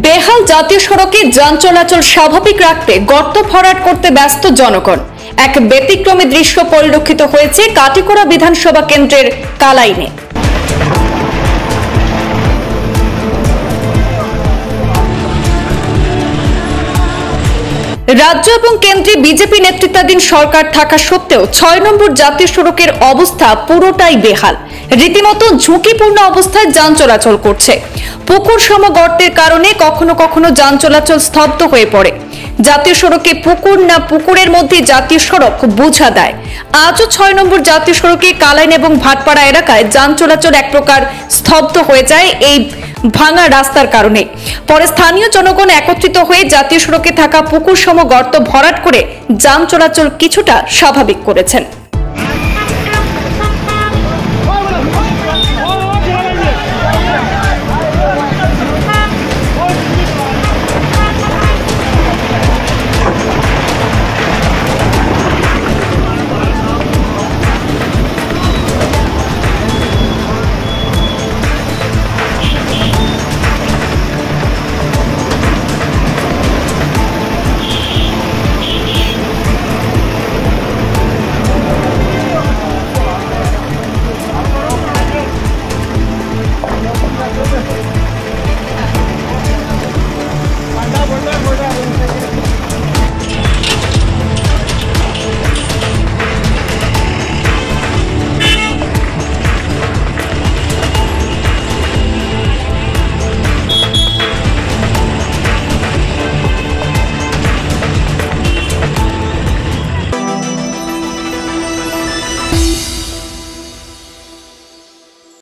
বেহাল জাতীয় সড়কে যান চলাচল স্বাভাবিক রাখতে গর্ত ভরাট করতে ব্যস্ত জনগণ। এক ব্যতিক্রমী দৃশ্য পরিলক্ষিত হয়েছে কাটিগড়া বিধানসভা কেন্দ্রের কালাইনে। রাজ্য এবং কেন্দ্রে বিজেপি নেতৃত্বাধীন সরকার থাকা সত্ত্বেও ৬ নম্বর জাতীয় সড়কের অবস্থা পুরোটাই বেহাল। রীতিমতো ঝুঁকিপূর্ণ অবস্থায় যান চলাচল করছে। পুকুর সম গর্তের কারণে কখনো কখনো যান চলাচল স্তব্ধ হয়ে পড়ে। জাতীয় সড়কে পুকুর না পুকুরের মধ্যে জাতীয় সড়ক বোঝা দেয়। আজও ৬ নম্বর জাতীয় সড়কে কালাইন এবং ভাটপাড়া এলাকায় যান চলাচল এক প্রকার স্তব্ধ হয়ে যায় এই ভাঙা রাস্তার কারণে। পরে স্থানীয় জনগণ একত্রিত হয়ে জাতীয় সড়কে থাকা পুকুর সম গর্ত ভরাট করে যান চলাচল কিছুটা স্বাভাবিক করেছেন।